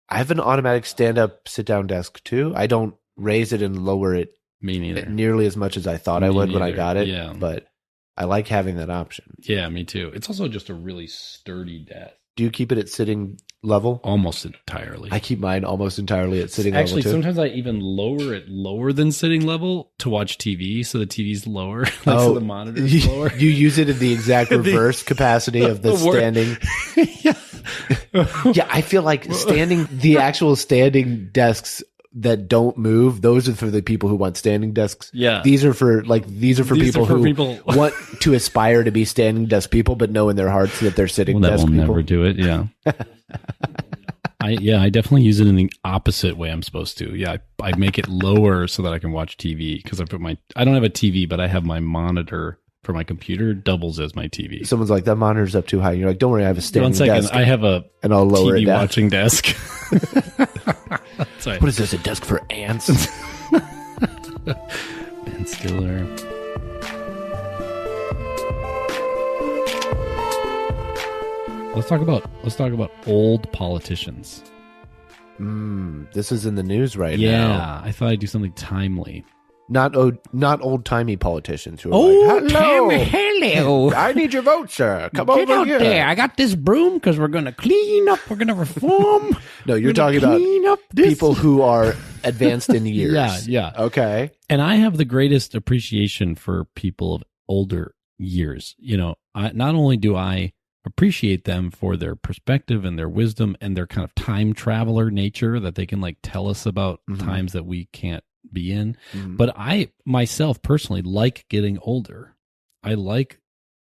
I have an automatic stand-up, sit-down desk too. I don't raise it and lower it Me neither. nearly as much as I thought I would when I got it. Yeah. But I like having that option. Yeah, me too. It's also just a really sturdy desk. Do you keep it at sitting level? Almost entirely. I keep mine almost entirely at sitting Actually, level too. sometimes I even lower it lower than sitting level to watch TV, so the TV's lower, so the monitor is lower. You use it in the exact reverse capacity of the standing. Yeah, I feel like the actual standing desks that don't move, those are for the people who want standing desks. Yeah. These are for people who want to aspire to be standing desk people, but know in their hearts that they're sitting desk people. That will never do it, yeah. I definitely use it in the opposite way I'm supposed to. Yeah, I make it lower so that I can watch TV, because I don't have a TV, but I have my monitor for my computer doubles as my TV. Someone's like, that monitor's up too high. And you're like, don't worry, I have a standing desk. 1 second, I have a and I'll lower TV it down. watching desk. Sorry. What is this, a desk for ants? Ben Stiller. Let's talk about old politicians. This is in the news right now. Yeah, I thought I'd do something timely. Not old-timey politicians who are like, hello. I need your vote, sir. Come Get over out here. there. I got this broom because we're going to clean up. We're going to reform. No, you're talking about people who are advanced in years. Yeah. Okay. And I have the greatest appreciation for people of older years. You know, not only do I appreciate them for their perspective and their wisdom and their kind of time traveler nature, that they can like tell us about times that we can't be in. But I myself personally like getting older. I like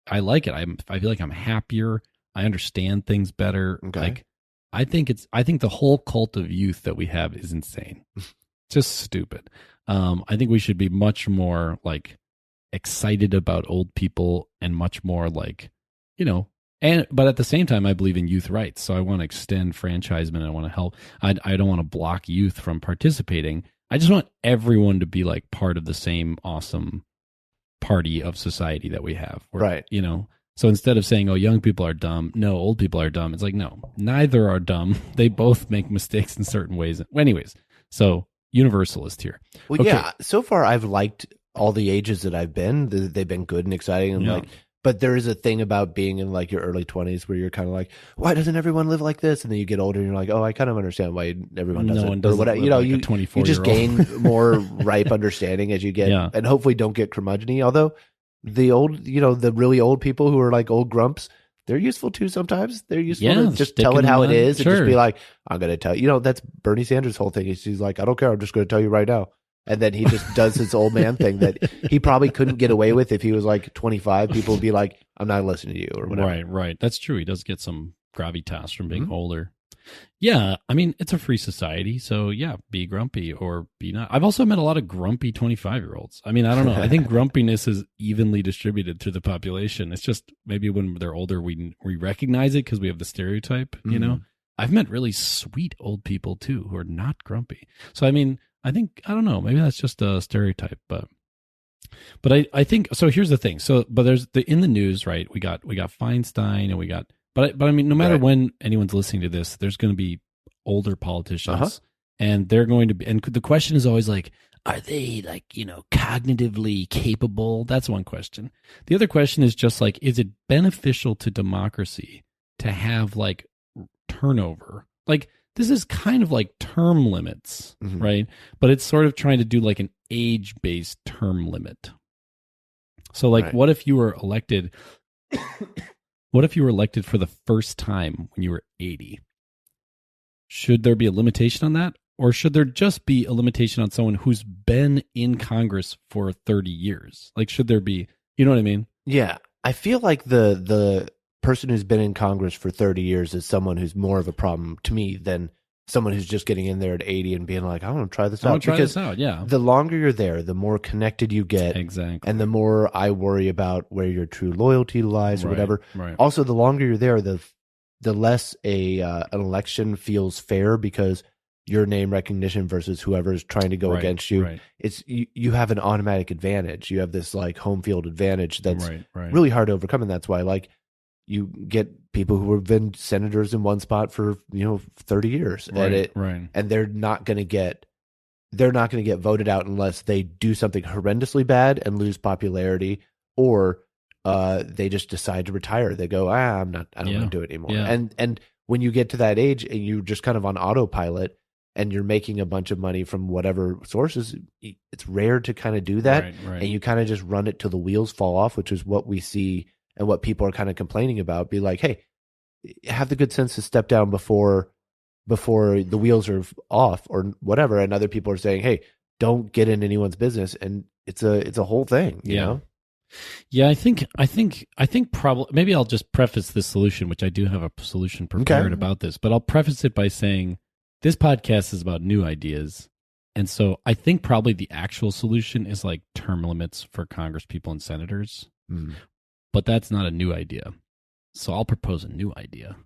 it. I feel like I'm happier. I understand things better. Okay. Like I think the whole cult of youth that we have is insane. Just stupid. I think we should be much more like excited about old people and much more like, you know, but at the same time, I believe in youth rights. So I want to extend franchisement. I want to help. I don't want to block youth from participating. I just want everyone to be like part of the same awesome party of society that we have. Right. You know, so instead of saying, oh, young people are dumb, no, old people are dumb. It's like, no, neither are dumb. They both make mistakes in certain ways. Anyways, so universalist here. Well, okay. Yeah, so far I've liked all the ages that I've been. They've been good and exciting. And but there is a thing about being in like your early 20s where you're kind of like, why doesn't everyone live like this? And then you get older and you're like, oh, I kind of understand why everyone doesn't. No one doesn't. Or whatever. You know, you just gain more ripe understanding as you get, and hopefully don't get curmudgeon-y. Although the old, you know, the really old people who are like old grumps, they're useful too sometimes. They're useful to just tell it how it is and just be like, I'm going to tell you. You know, that's Bernie Sanders' whole thing. He's like, I don't care. I'm just going to tell you right now. And then he just does his old man thing that he probably couldn't get away with if he was like 25. People would be like, I'm not listening to you or whatever. Right. That's true. He does get some gravitas from being older. Yeah. I mean, it's a free society. So yeah, be grumpy or be not. I've also met a lot of grumpy 25-year-olds. I mean, I don't know. I think grumpiness is evenly distributed through the population. It's just maybe when they're older, we recognize it because we have the stereotype, you know? I've met really sweet old people too who are not grumpy. So, I mean, I don't know, maybe that's just a stereotype, but I think, so here's the thing. So, but there's in the news, right? We got Feinstein and but I mean, no matter when anyone's listening to this, there's going to be older politicians and they're going to be, and the question is always like, are they like, you know, cognitively capable? That's one question. The other question is just like, is it beneficial to democracy to have like turnover? Like, this is kind of like term limits, right? But it's sort of trying to do like an age-based term limit. So like, what if you were elected? What if you were elected for the first time when you were 80? Should there be a limitation on that? Or should there just be a limitation on someone who's been in Congress for 30 years? Like, should there be, you know what I mean? Yeah. I feel like the person who's been in Congress for 30 years is someone who's more of a problem to me than someone who's just getting in there at 80 and being like, I want to try this out. Yeah. The longer you're there, the more connected you get. Exactly. And the more I worry about where your true loyalty lies or whatever. Right. Also, the longer you're there, the less an election feels fair because your name recognition versus whoever is trying to go against you. Right. It's you have an automatic advantage. You have this like home field advantage that's really hard to overcome. And that's why like you get people who have been senators in one spot for 30 years, and they're not going to get voted out unless they do something horrendously bad and lose popularity, or they just decide to retire. They go, I don't want to do it anymore. Yeah. And when you get to that age and you're just kind of on autopilot and you're making a bunch of money from whatever sources, it's rare to kind of do that. Right. And you kind of just run it till the wheels fall off, which is what we see and what people are kind of complaining about. Be like, hey, have the good sense to step down before the wheels are off or whatever. And other people are saying, hey, don't get in anyone's business. And it's a whole thing, you know? Yeah, I think probably, maybe I'll just preface this solution, which I do have a solution prepared about this, but I'll preface it by saying this podcast is about new ideas. And so I think probably the actual solution is like term limits for Congress people and senators, but that's not a new idea. So I'll propose a new idea,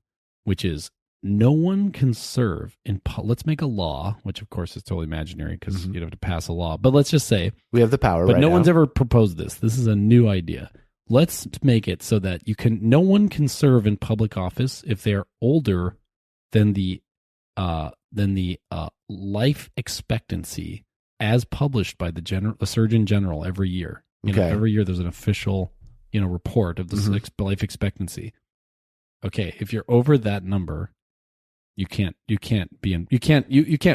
which is no one can serve in, let's make a law, which of course is totally imaginary because you'd have to pass a law, but let's just say we have the power, but no one's ever proposed this. This is a new idea. Let's make it so that no one can serve in public office if they are older than the life expectancy as published by the Surgeon General every year. Every year there's an official, report of the life expectancy. Okay, if you're over that number, you can't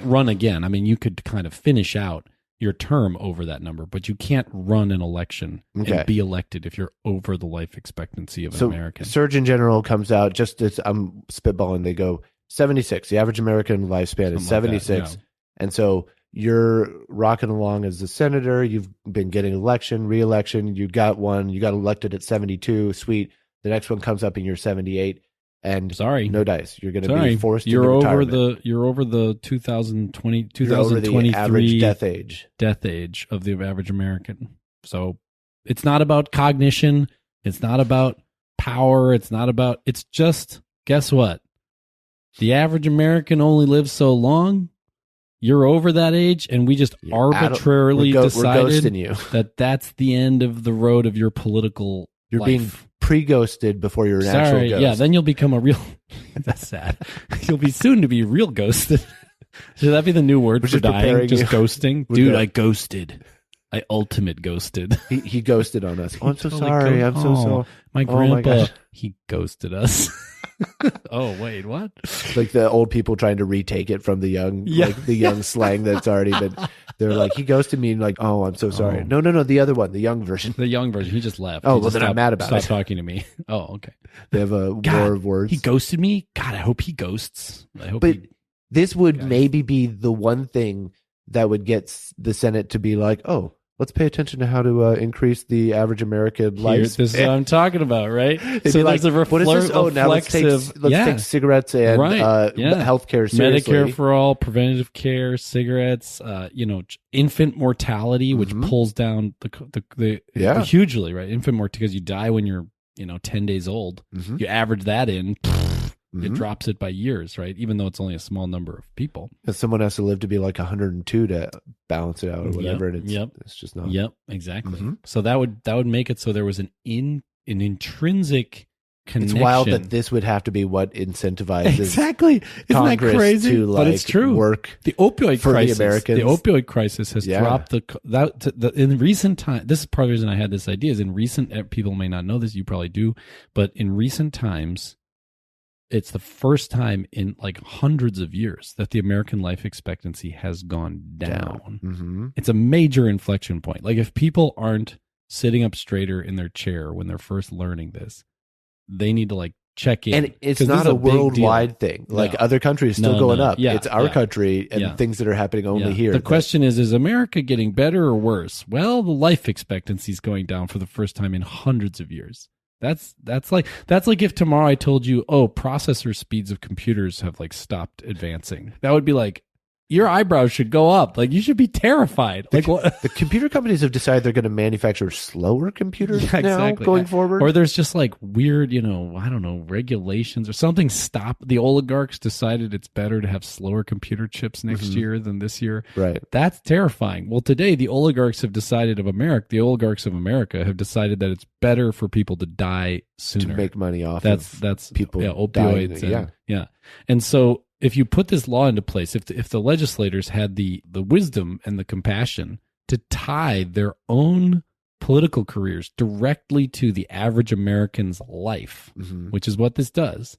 run again. I mean, you could kind of finish out your term over that number, but you can't run an election and be elected if you're over the life expectancy of an American. Surgeon General comes out, just as I'm spitballing, they go 76. The average American lifespan is 76. Like that, yeah. And so you're rocking along as a senator. You've been getting re-election. You got elected at 72. Sweet. The next one comes up and you're 78. And no dice. You're going to be forced into retirement. You're over the 2023 the average death age of the average American. So it's not about cognition. It's not about power. It's just, guess what? The average American only lives so long. You're over that age, and we just arbitrarily decided that that's the end of the road of your political life. Being pre-ghosted before you're an actual ghost. Yeah, then you'll become a real... That's sad. You'll be soon to be real ghosted. Should that be the new word for dying? Just ghosting? Dude, I ghosted. I ultimate ghosted. He ghosted on us. Oh, I'm so sorry. I'm so sorry. My grandpa, he ghosted us. Oh, wait, what? Like the old people trying to retake it from the young, like the young slang that's already been... They're like, he ghosted me, and like, oh, I'm so sorry. Oh. No, the other one, the young version. The young version. He just left. Oh, well, then I'm mad about it. Stop talking to me. Oh, okay. They have a war of words. He ghosted me? God, I hope he ghosts. This would maybe be the one thing that would get the Senate to be like, oh, let's pay attention to how to increase the average American life. This is what I'm talking about, right? So there's a what is this? Oh, now let's take cigarettes and healthcare seriously. Medicare for all, preventative care, cigarettes, infant mortality, which pulls down the hugely, right? Infant mortality, because you die when you're 10 days old. You average that in. It drops it by years, right? Even though it's only a small number of people. Because someone has to live to be like 102 to balance it out or whatever. And it's just not. Yep, exactly. So that would make it so there was an intrinsic connection. It's wild that this would have to be what incentivizes exactly. Isn't that crazy? To, but it's true. Work the opioid for crisis. The Americans. The opioid crisis has dropped in recent time. This is part of the reason I had this idea. Is in recent people may not know this. You probably do, but in recent times. It's the first time in like hundreds of years that the American life expectancy has gone down. It's a major inflection point. Like if people aren't sitting up straighter in their chair when they're first learning this, they need to like check in. And it's not a worldwide thing. Like other countries still going up. Yeah, it's our country and things that are happening only here. The question is America getting better or worse? Well, the life expectancy is going down for the first time in hundreds of years. That's like if tomorrow I told you, oh, processor speeds of computers have like stopped advancing. That would be like, your eyebrows should go up. Like, you should be terrified. Like, what? The computer companies have decided they're going to manufacture slower computers now going forward. Or there's just like weird, I don't know, regulations or something. The oligarchs decided it's better to have slower computer chips next year than this year. Right. That's terrifying. Well, today the oligarchs have decided the oligarchs of America have decided that it's better for people to die sooner. To make money off that's people opioids. Dying, yeah. And so if you put this law into place, if the legislators had the wisdom and the compassion to tie their own political careers directly to the average American's life, which is what this does,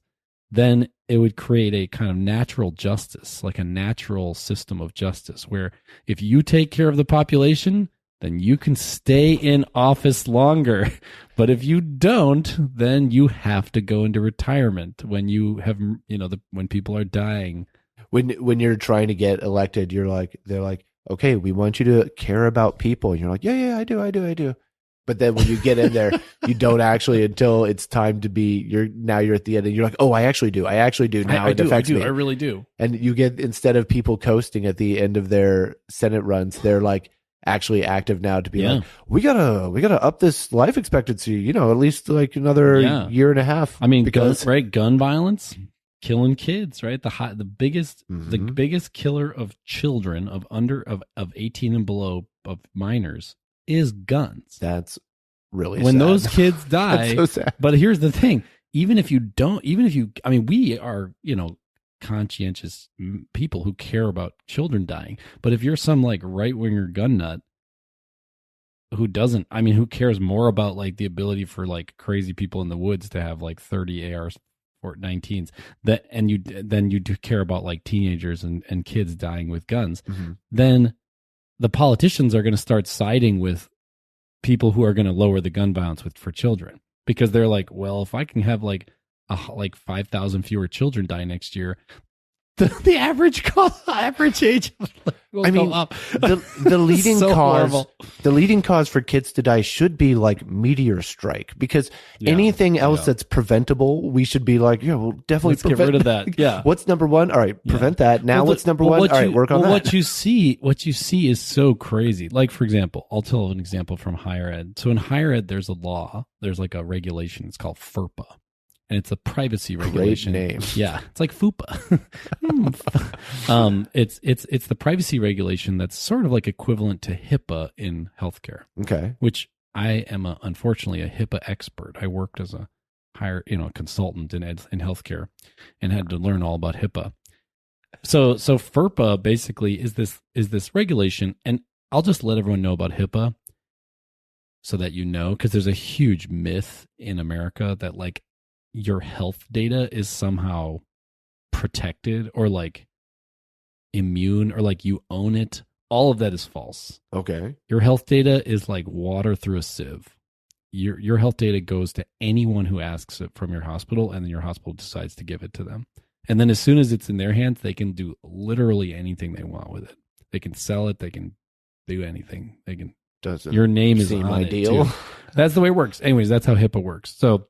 then it would create a kind of natural justice, like a natural system of justice, where if you take care of the population, then you can stay in office longer. But if you don't, then you have to go into retirement when you have, when people are dying. When you're trying to get elected, they're like, okay, we want you to care about people. And you're like, yeah, I do. But then when you get in there, you don't actually until it's time to be, you're at the end and you're like, oh, I actually do. Now it affects me. I really do. And you get, instead of people coasting at the end of their Senate runs, they're like, actually active now to be like, we gotta up this life expectancy, at least like another year and a half. I mean, gun violence, killing kids, right? The biggest killer of children of 18 and below, of minors, is guns. That's really when sad. Those kids die. That's so sad. But here's the thing: we are, conscientious people who care about children dying. But if you're some like right-winger gun nut who cares more about like the ability for like crazy people in the woods to have like 30 ARs or 19s, then you do care about like teenagers and kids dying with guns, then the politicians are going to start siding with people who are going to lower the gun violence for children, because they're like, well, if I can have like 5,000 fewer children die next year, the average age will go up. The leading the leading cause for kids to die should be like meteor strike, because anything else that's preventable, we should be like, we'll definitely get rid of that. Yeah. What's number one? All right, prevent that. Now what's number one? All right, work on that. What you see is so crazy. Like, for example, I'll tell an example from higher ed. So in higher ed, there's a law, there's like a regulation. It's called FERPA. And it's a privacy regulation. Great name. Yeah, it's like FUPA. It's the privacy regulation that's sort of like equivalent to HIPAA in healthcare. Okay. Which I am unfortunately a HIPAA expert. I worked as a consultant in healthcare and had to learn all about HIPAA. So FERPA basically is this regulation, and I'll just let everyone know about HIPAA so that because there's a huge myth in America that like your health data is somehow protected or like immune or like you own it. All of that is false. Okay. Your health data is like water through a sieve. Your health data goes to anyone who asks it from your hospital, and then your hospital decides to give it to them. And then as soon as it's in their hands, they can do literally anything they want with it. They can sell it. They can do anything. They can. Your name is on it too. That's the way it works. Anyways, that's how HIPAA works. So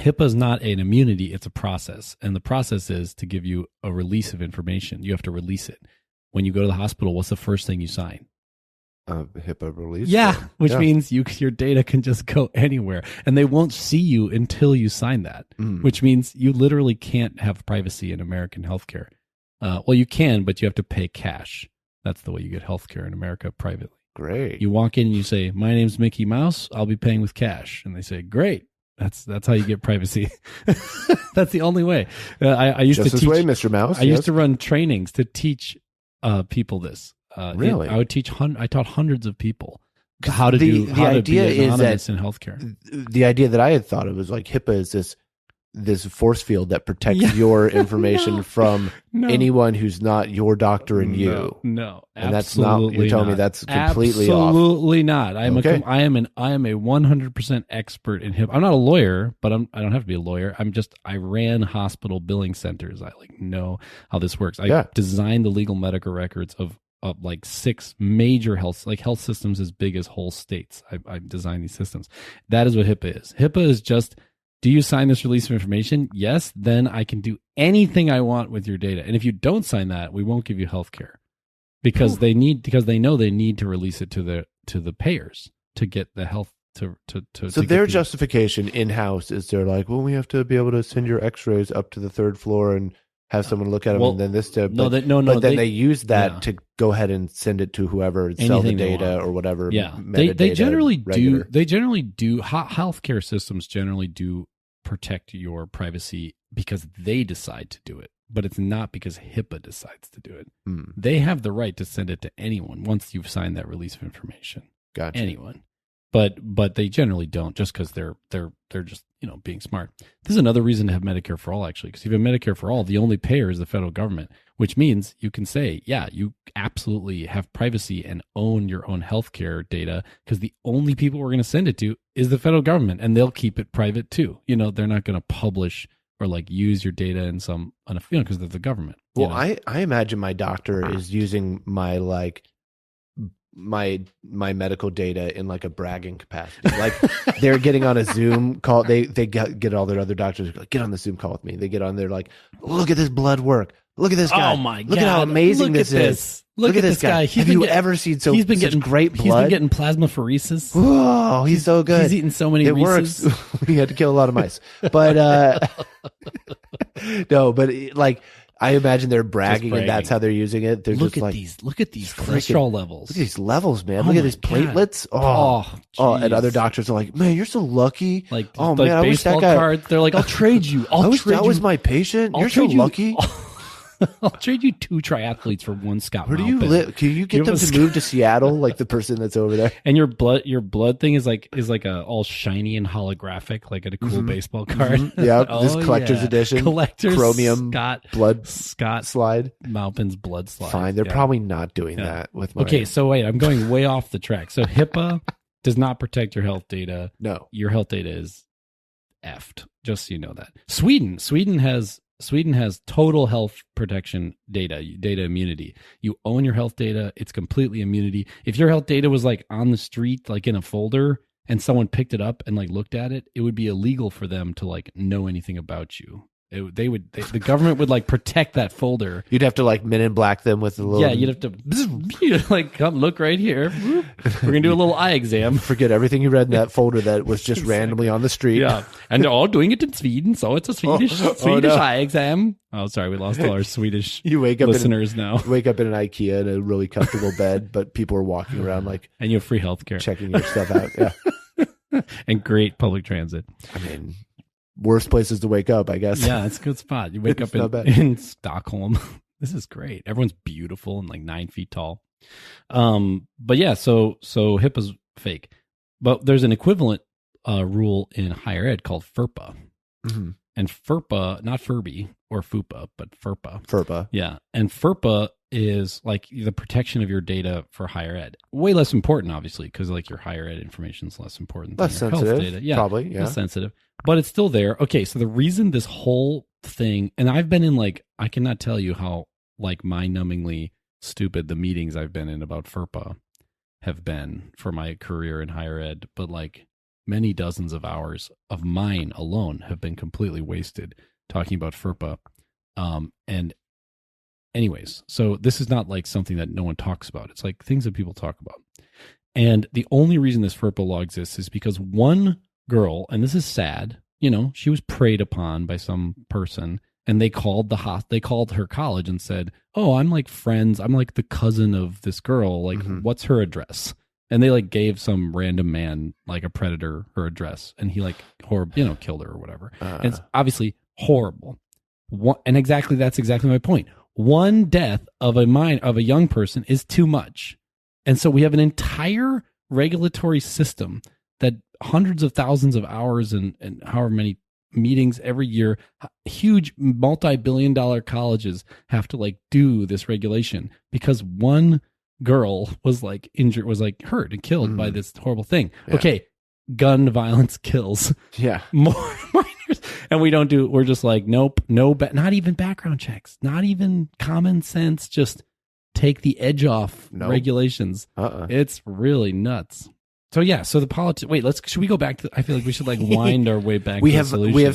HIPAA is not an immunity, it's a process. And the process is to give you a release of information. You have to release it. When you go to the hospital, what's the first thing you sign? HIPAA release? Yeah, which means your data can just go anywhere. And they won't see you until you sign that, which means you literally can't have privacy in American healthcare. Well, you can, but you have to pay cash. That's the way you get healthcare in America privately. Great. You walk in and you say, my name's Mickey Mouse, I'll be paying with cash. And they say, great. That's how you get privacy. That's the only way. I used Just to this teach. Way, Mr. Mouse. I used to run trainings to teach people this. Really? I taught hundreds of people how to be anonymous in healthcare. The idea that I had thought of was like HIPAA is this force field that protects your information from anyone who's not your doctor and you. No, and that's not. You're telling me that's completely off. Absolutely not. I am a 100% expert in HIPAA. I'm not a lawyer, but I don't have to be a lawyer. I ran hospital billing centers. I know how this works. I designed the legal medical records of like 6 major health systems as big as whole states. I designed these systems. That is what HIPAA is. HIPAA is just, do you sign this release of information? Yes, then I can do anything I want with your data. And if you don't sign that, we won't give you health care. because they know they need to release it to the payers to get the health to so their justification in-house is they're like, well, we have to be able to send your x-rays up to the third floor and have someone look at them, and then this to but then they use that to go ahead and send it to whoever sell the data or whatever. They generally do healthcare systems generally do protect your privacy because they decide to do it, but it's not because HIPAA decides to do it. They have the right to send it to anyone once you've signed that release of information. Gotcha. Anyone. But they generally don't, just because they're just being smart. This is another reason to have Medicare for all, actually, because if you have Medicare for all, the only payer is the federal government, which means you can say, yeah, you absolutely have privacy and own your own healthcare data, because the only people we're going to send it to is the federal government, and they'll keep it private too. They're not going to publish or use your data in some because they're the government. Well, I imagine my doctor is using my my medical data in a bragging capacity. They're getting on a Zoom call. They get all their other doctors get on the Zoom call with me. They get on there look at this blood work. Look at this guy. Oh my God. Look at how amazing this is. Look at this guy. Have you ever seen such great blood? He's been getting plasmapheresis. Oh, he's so good. He's eating so many Reese's. Works. We had to kill a lot of mice. But no, but I imagine they're bragging, and that's how they're using it. They're look at these cholesterol levels. Look at these levels, man. Look at these platelets. And other doctors are like, man, you're so lucky. Man, I wish that guy. Cards. They're like, I'll trade you. I wish that was my patient. You're so lucky. I'll trade you 2 triathletes for 1 Scot. Where do you live? Can you get them to move to Seattle, like the person that's over there? And your blood thing is like a all shiny and holographic, like a cool baseball card. Yeah, this collector's edition, chromium Scott slide, Maupin's blood slide. Fine, they're probably not doing that with my. Okay, so wait, I'm going way off the track. So HIPAA does not protect your health data. No, your health data is effed. Just so you know that. Sweden has total health protection data immunity. You own your health data. It's completely immunity. If your health data was on the street, in a folder, and someone picked it up and looked at it, it would be illegal for them to know anything about you. The government would protect that folder. You'd have to Men in Black them with a little. Yeah, you'd have to come look right here. We're gonna do a little eye exam. Forget everything you read in that folder that was just randomly on the street. Yeah, and they're all doing it in Sweden, so it's a Swedish eye exam. Oh, sorry, we lost all our Swedish listeners now. You wake up in an IKEA in a really comfortable bed, but people are walking around and you have free healthcare, checking your stuff out. Yeah, and great public transit. I mean, worst places to wake up, I guess. Yeah, it's a good spot. You wake up in Stockholm. This is great. Everyone's beautiful and 9 feet tall. But yeah, so HIPAA's fake. But there's an equivalent rule in higher ed called FERPA. Mm-hmm. And FERPA, not Furby or FUPA, but FERPA. FERPA. Yeah. And FERPA is the protection of your data for higher ed. Way less important, obviously, because your higher ed information is less important than your health data. Yeah, probably. Yeah. Less sensitive. But it's still there. Okay, so the reason this whole thing, and I've been in I cannot tell you how mind-numbingly stupid the meetings I've been in about FERPA have been for my career in higher ed, but many dozens of hours of mine alone have been completely wasted talking about FERPA. And anyways, so this is not something that no one talks about. It's things that people talk about. And the only reason this FERPA law exists is because one girl, and this is sad, she was preyed upon by some person, and they called her college and said, oh, I'm friends, I'm the cousin of this girl, what's her address? And they gave some random man, a predator, her address, and he killed her or whatever. And it's obviously horrible. That's exactly my point. One death of a young person is too much. And so we have an entire regulatory system that hundreds of thousands of hours and however many meetings every year, huge multi-billion-dollar colleges have to do this regulation because one girl was injured, was hurt and killed by this horrible thing. Yeah. Okay, gun violence kills. Yeah, more minors, and we're just nope, not even background checks, not even common sense, just take the edge off regulations. It's really nuts. So yeah, so should we go back to? I feel like we should wind our way back. We have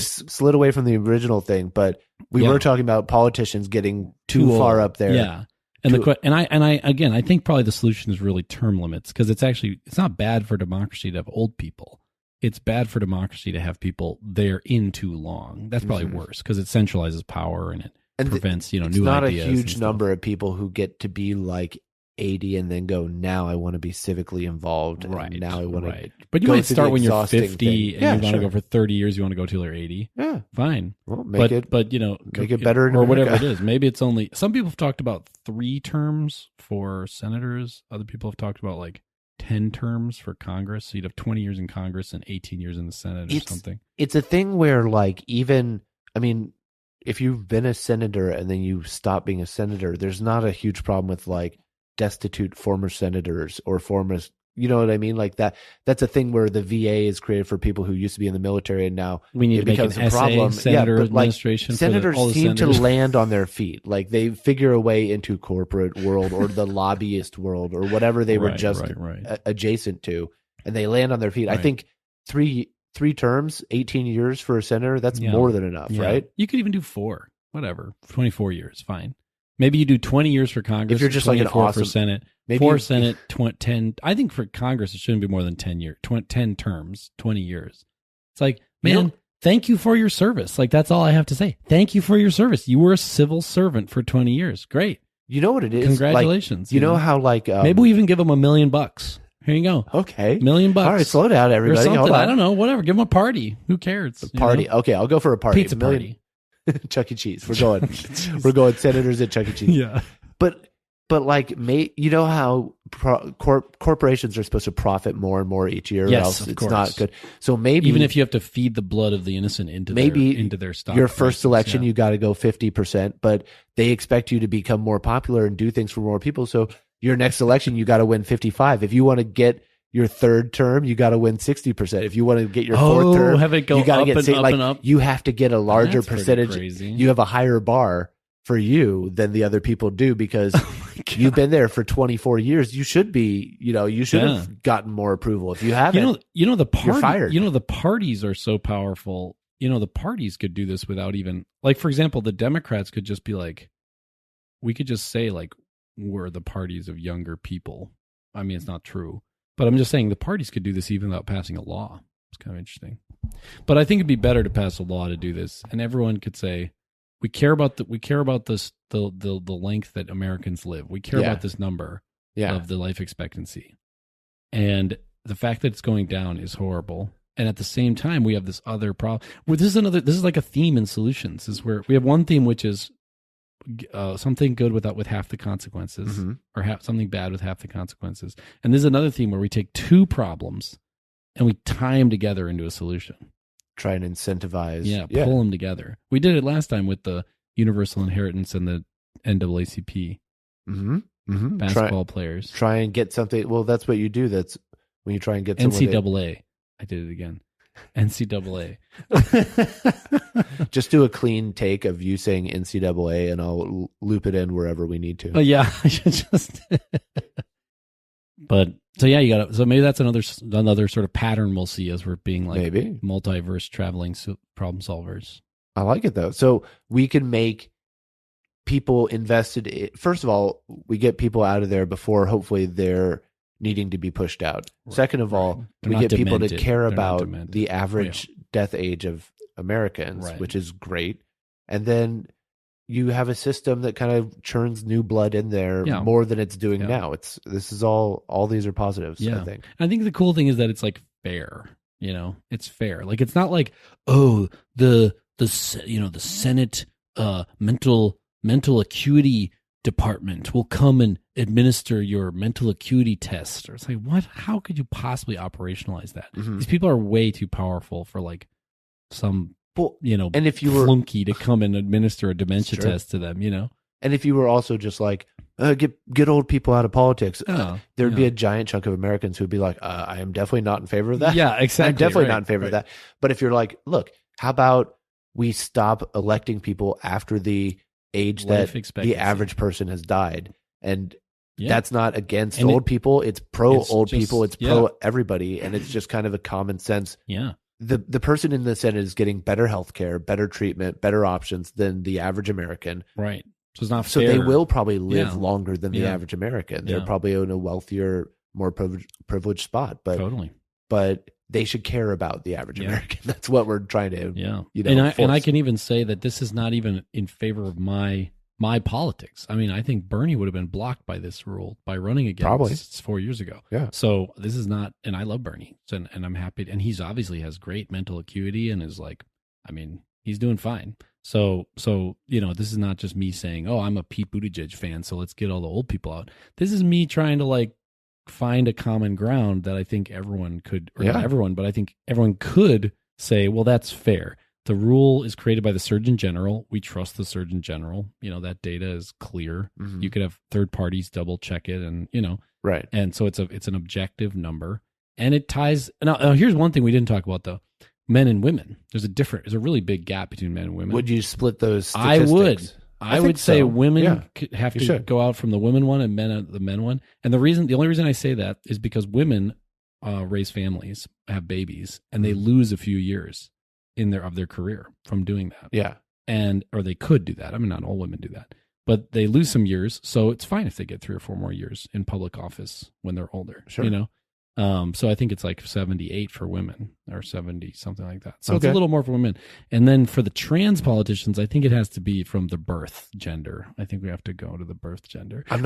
slid away from the original thing, but we were talking about politicians getting too far up there. Yeah, And I think probably the solution is really term limits, because it's not bad for democracy to have old people. It's bad for democracy to have people there in too long. That's probably worse, because it centralizes power and it prevents new ideas. It's not a huge number of people who get to be like 80 and then go, now I want to be civically involved. Right. And now I want to. But you might start when you're 50 and you want to go for 30 years. You want to go till you're 80. Yeah. Fine. Well, make it better or whatever it is. Maybe it's only, some people have talked about 3 terms for senators. Other people have talked about like 10 terms for Congress. So you'd have 20 years in Congress and 18 years in the Senate or something. It's a thing where like if you've been a senator and then you stop being a senator, there's not a huge problem with like destitute former senators or former, you know what I mean? Like that's a thing where the VA is created for people who used to be in the military, and now we need it to make becomes an a problem. Senator administration. Like, senators seem to land on their feet. Like they figure a way into corporate world or the lobbyist world or whatever they were adjacent to, and they land on their feet. Right. I think three terms, 18 years for a senator, that's more than enough, right? You could even do 4, whatever, 24 years, fine. Maybe you do 20 years for Congress. If you're just like an awesome for Senate, maybe 4 Senate, 10. I think for Congress it shouldn't be more than 10 years, 10 terms, 20 years. It's like, man, thank you for your service. Like that's all I have to say. Thank you for your service. You were a civil servant for 20 years. Great. You know what it is? Congratulations. Like, you know how like maybe we even give them $1 million. Here you go. Okay. $1 million. All right, slow down, everybody. Hold on. I don't know. Whatever. Give them a party. Who cares? A party. Okay, I'll go for a party. Pizza party. Chuck E. Cheese. We're going. We're going senators at Chuck E. Cheese. Yeah. But like, you know how corporations are supposed to profit more and more each year, yes, or else of it's course. not good. So maybe even if you have to feed the blood of the innocent into their stock, your first election you got to go 50%, but they expect you to become more popular and do things for more people. So your next election you got to win 55. If you want to get your third term, you got to win 60%. If you want to get your fourth term, have it go you got to get up and up. You have to get a larger That's percentage. crazy. You have a higher bar for you than the other people do because you've been there for 24 years. You should be, you should have gotten more approval. If you haven't, the party, you're fired. The parties are so powerful. The parties could do this without even, like, for example, the Democrats could just be like, we could just say like, we're the parties of younger people. I mean, it's not true, but I'm just saying the parties could do this even without passing a law. It's kind of interesting, but I think it'd be better to pass a law to do this, and everyone could say, we care about this, the length that Americans live. We care about this number of the life expectancy, and the fact that it's going down is horrible. And at the same time, we have this other problem. This is like a theme in solutions. Is where we have one theme, which is something good with half the consequences, or something bad with half the consequences. And there's another theme where we take 2 problems and we tie them together into a solution. Try and incentivize. Pull them together. We did it last time with the universal inheritance and the NAACP. Basketball players. Try and get something. Well, that's what you do. That's when you try and get NCAA. I did it again. NCAA. Just do a clean take of you saying NCAA, and I'll loop it in wherever we need to. Oh yeah, I should just. But so yeah, you got to. So maybe that's another sort of pattern we'll see as we're being like maybe multiverse traveling problem solvers. I like it though. So we can make people invested. First of all, we get people out of there before hopefully they're needing to be pushed out. Right, Second of all, we get people to care about the average death age of Americans, which is great. And then you have a system that kind of churns new blood in there more than it's doing now. This is all these are positives, I think. I think the cool thing is that it's like fair, it's fair. Like it's not like, oh, the Senate mental acuity department will come and administer your mental acuity test. Or it's like, what? How could you possibly operationalize that? These people are way too powerful for like some, and if you were flunky to come and administer a dementia test to them, And if you were also just like, get old people out of politics, there'd be a giant chunk of Americans who'd be like, I am definitely not in favor of that. Yeah, exactly. I'm definitely not in favor of that. But if you're like, look, how about we stop electing people after the age that the average person has died? And that's not against old people. It's pro old people. It's pro everybody. And it's just kind of a common sense. Yeah. The person in the Senate is getting better health care, better treatment, better options than the average American. Right. So it's not so fair. they will probably live longer than the average American. They're Yeah. probably in a wealthier, more privileged spot, but Totally. but they should care about the average American. That's what we're trying to, and I can even say that this is not even in favor of my politics. I mean, I think Bernie would have been blocked by this rule by running again Probably. 4 years ago. Yeah. So this is not, and I love Bernie, and I'm happy, and he's obviously has great mental acuity and is like, I mean, he's doing fine. So this is not just me saying, oh, I'm a Pete Buttigieg fan, so let's get all the old people out. This is me trying to like find a common ground that I think everyone could, or not everyone, but I think everyone could say, well, that's fair. The rule is created by the Surgeon General. We trust the Surgeon General. That data is clear. Mm-hmm. You could have third parties double check it, and right. And so it's an objective number, and it ties. Now here's one thing we didn't talk about though: men and women. There's a really big gap between men and women. Would you split those statistics? I would say so. women have to go out from the women one and men the men one. And the only reason I say that is because women raise families, have babies, and they lose a few years of their career from doing that. Yeah. Or they could do that. I mean, not all women do that, but they lose some years. So it's fine if they get 3 or 4 more years in public office when they're older, Sure. So I think it's like 78 for women or 70, something like that. So it's a little more for women. And then for the trans politicians, I think it has to be from the birth gender. I think we have to go to the birth gender. I'm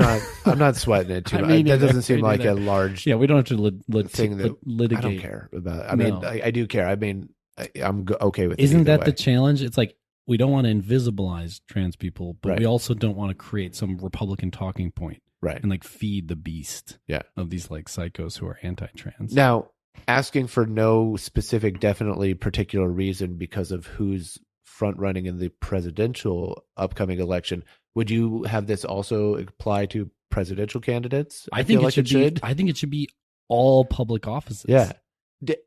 not sweating it too much. That doesn't seem like a large we don't have to thing that litigate. I don't care about. I mean, I do care. I mean, I'm okay with it. Isn't that the challenge? It's like we don't want to invisibilize trans people, but Right. we also don't want to create some Republican talking point. Right. And like feed the beast of these like psychos who are anti-trans. Now, asking for no specific, definitely particular reason because of who's front running in the presidential upcoming election, would you have this also apply to presidential candidates? I think it should. I think it should be all public offices. Yeah.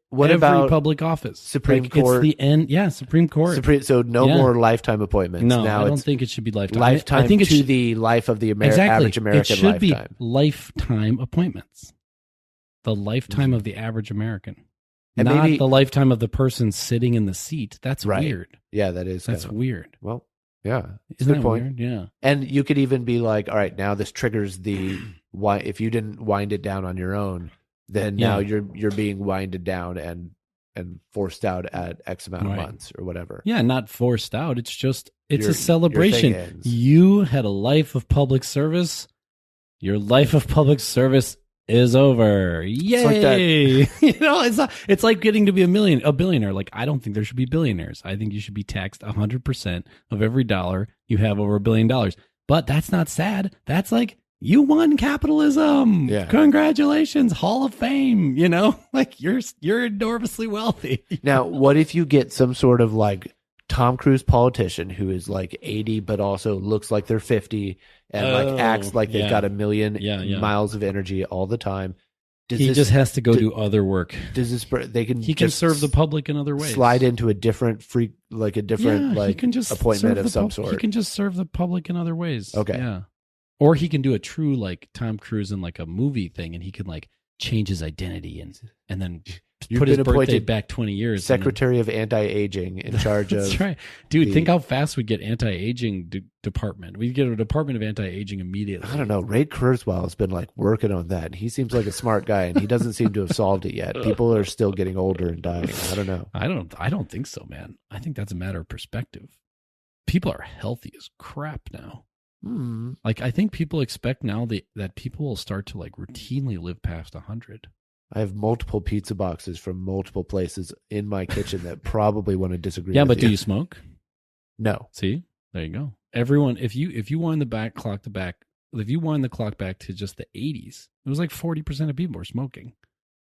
What Every about public office? Supreme Court? It's the end. Yeah, Supreme Court. So no more lifetime appointments. No, now I don't think it should be lifetime. Lifetime I think to the life of the average American It should lifetime. be lifetime appointments. The lifetime of the average American. And not the lifetime of the person sitting in the seat. That's weird. Yeah, that's weird. Well, yeah. Isn't good that point. Weird? Yeah. And you could even be like, all right, now this triggers the why if you didn't wind it down on your own, then now you're being winded down and forced out at X amount of months or whatever. Yeah, not forced out. It's just a celebration. You had a life of public service. Your life of public service is over. Yay! It's like getting to be a billionaire. Like, I don't think there should be billionaires. I think you should be taxed 100% of every dollar you have over $1 billion. But that's not sad. That's like, you won capitalism. Yeah. Congratulations. Hall of Fame. Like you're enormously wealthy. Now, what if you get some sort of like Tom Cruise politician who is like 80, but also looks like they're 50 and like acts like they've got 1 million miles of energy all the time? He just has to go do other work. He can serve the public in other ways. Slide into a different appointment of some sort. He can just serve the public in other ways. Okay. Yeah. Or he can do a true like Tom Cruise in like a movie thing, and he can like change his identity and then put his birthday back 20 years. Secretary of Anti-Aging in charge of. That's right, dude. Think how fast we'd get anti-aging department. We'd get a department of anti-aging immediately. I don't know. Ray Kurzweil has been like working on that. He seems like a smart guy, and he doesn't seem to have solved it yet. People are still getting older and dying. I don't know. I don't think so, man. I think that's a matter of perspective. People are healthy as crap now. Like, I think people expect now that people will start to like routinely live past 100. I have multiple pizza boxes from multiple places in my kitchen that probably want to disagree. Yeah, with but you. do you smoke? No. See, there you go. Everyone, if you wind the clock back to just the 80s, it was like 40% of people were smoking.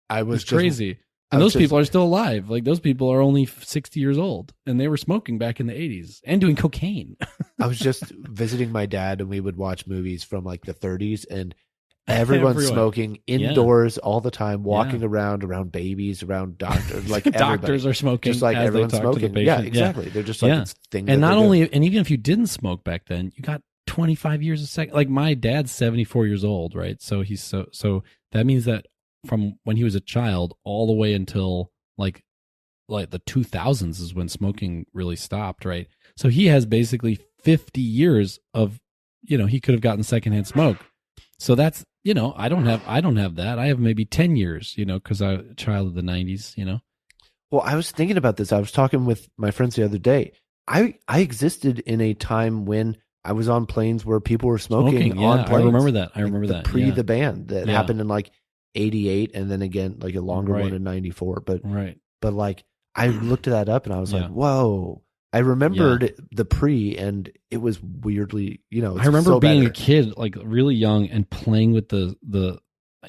It's crazy. And those people are still alive. Like, those people are only 60 years old, and they were smoking back in the 80s and doing cocaine. I was just visiting my dad, and we would watch movies from like the 30s, and everyone's smoking indoors all the time, walking around babies, around doctors. Like doctors are smoking, just like everyone's smoking. Yeah, exactly. They're just like it's thing. And not only, and even if you didn't smoke back then, you got 25 years a second. Like, my dad's 74 years old, right? So he's so that means that from when he was a child all the way until like the 2000s is when smoking really stopped, right? So he has basically 50 years of he could have gotten secondhand smoke. So that's, I don't have that. I have maybe 10 years, because I'm a child of the 90s, Well, I was thinking about this. I was talking with my friends the other day. I existed in a time when I was on planes where people were smoking on planes. I remember that. I remember that. The ban that happened in like 88 and then again like a longer one in 94. But like I looked that up and I was like, whoa. I remembered the pre and it was weirdly, I remember being a kid, like really young and playing with the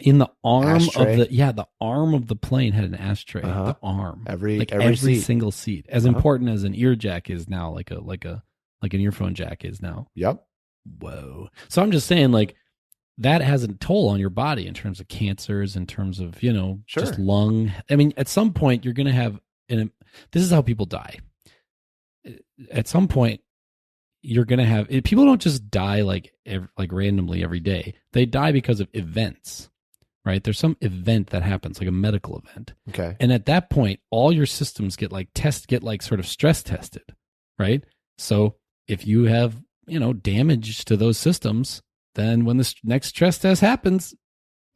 in the arm ashtray. The arm of the plane had an ashtray. The arm. Every seat. Single seat. As important as an ear jack is now, like an earphone jack is now. Yep. Whoa. So I'm just saying, like, that has a toll on your body in terms of cancers, in terms of, just lung. I mean, at some point you're going to have, this is how people die. At some point you're going to have, people don't just die like randomly every day. They die because of events, right? There's some event that happens, like a medical event. Okay. And at that point, all your systems get sort of stress tested, right? So if you have, damage to those systems, then when the next stress test happens,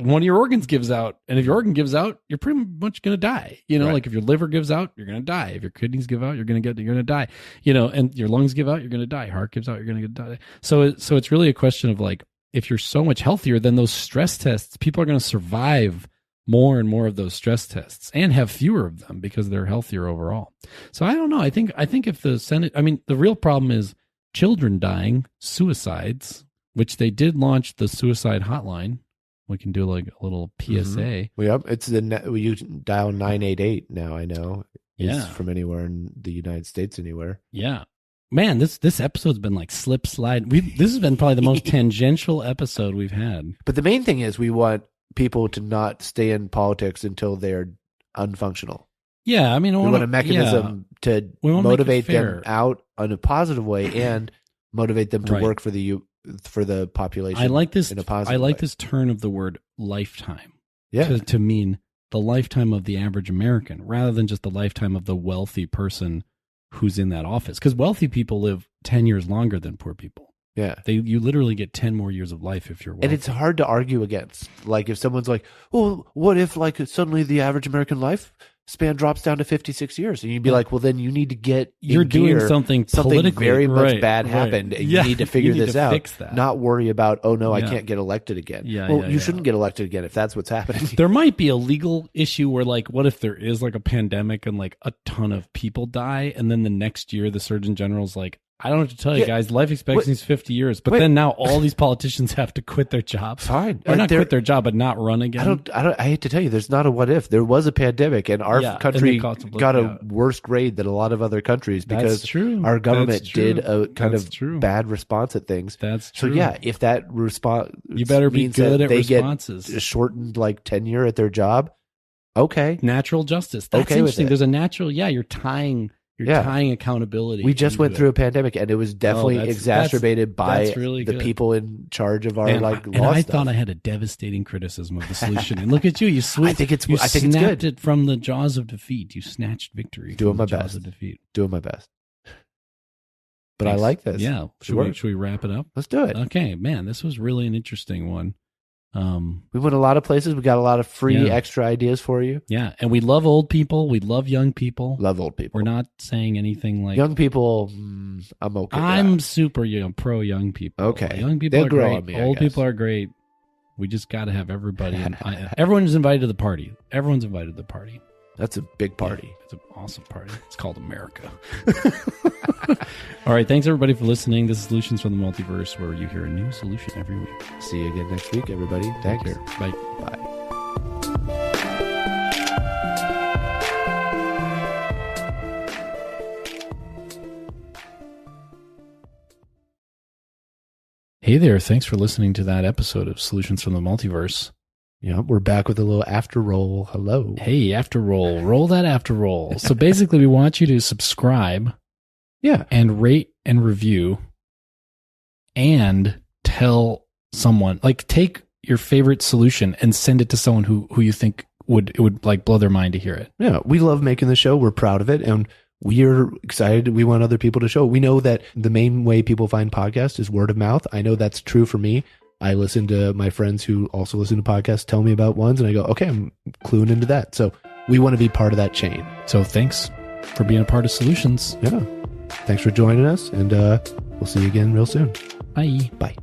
one of your organs gives out. And if your organ gives out, you're pretty much going to die. Like if your liver gives out, you're going to die. If your kidneys give out, you're going to die. And your lungs give out, you're going to die. Heart gives out, you're going to die. So it's really a question of like, if you're so much healthier, then those stress tests, people are going to survive more and more of those stress tests and have fewer of them because they're healthier overall. So I don't know. I think if the Senate, the real problem is children dying, suicides, which they did launch the suicide hotline. We can do like a little PSA. Mm-hmm. Yep, it's you dial 988 now. I know. It's from anywhere in the United States, anywhere. Yeah, man, this episode's been like slip slide. This has been probably the most tangential episode we've had. But the main thing is we want people to not stay in politics until they're unfunctional. Yeah, we want a mechanism to motivate them out in a positive way and motivate them to work for the population. I like this. In a positive way. This turn of the word lifetime. Yeah. To mean the lifetime of the average American, rather than just the lifetime of the wealthy person who's in that office. Because wealthy people live 10 years longer than poor people. Yeah. You literally get 10 more years of life if you're wealthy. And it's hard to argue against. Like if someone's like, well, what if like suddenly the average American life span drops down to 56 years? And you'd be like, well, then you need to get You're doing something very much bad happened. And you need to figure this out. Fix that. Not worry about, I can't get elected again. You shouldn't get elected again if that's what's happening. There might be a legal issue where like, what if there is like a pandemic and like a ton of people die, and then the next year the Surgeon General's like, I don't know what to tell you guys, life expectancy is 50 years. But then now all these politicians have to quit their jobs. Fine. Or not quit their job, but not run again. I hate to tell you, there's not a what if. There was a pandemic and our country got a worse grade than a lot of other countries because our government did a kind of bad response at things. That's true. So yeah, if that response you better be good at responses. Get shortened like tenure at their job. Okay. Natural justice. That's interesting. There's a natural, you're tying accountability. We just went through a pandemic, and it was definitely exacerbated by the people in charge of our law I stuff. thought I had a devastating criticism of the solution, and look at you! I think it's snapped good. It from the jaws of defeat. You snatched victory. Doing from my the jaws best. Of defeat. Doing my best. But Thanks. I like this. Yeah. Should we wrap it up? Let's do it. Okay, man. This was really an interesting one. We went a lot of places. We got a lot of free extra ideas for you. Yeah, and we love old people. We love young people. Love old people. We're not saying anything like young people. I'm okay. I'm super pro young people. Okay, young people are great. Me, old people are great. We just got to have everybody. Everyone's invited to the party. Everyone's invited to the party. That's a big party. Yeah, it's an awesome party. It's called America. All right. Thanks, everybody, for listening. This is Solutions from the Multiverse, where you hear a new solution every week. See you again next week, everybody. Take care. Bye. Bye. Hey there. Thanks for listening to that episode of Solutions from the Multiverse. Yeah, we're back with a little after roll. Hello. Hey, after roll. Roll that after roll. So basically, we want you to subscribe. Yeah. And rate and review and tell someone, like take your favorite solution and send it to someone who you think would like blow their mind to hear it. Yeah. We love making the show. We're proud of it. And we're excited. We want other people to show. We know that the main way people find podcasts is word of mouth. I know that's true for me. I listen to my friends who also listen to podcasts tell me about ones, and I go, okay, I'm cluing into that. So we want to be part of that chain. So thanks for being a part of Solutions. Yeah. Thanks for joining us, and we'll see you again real soon. Bye. Bye.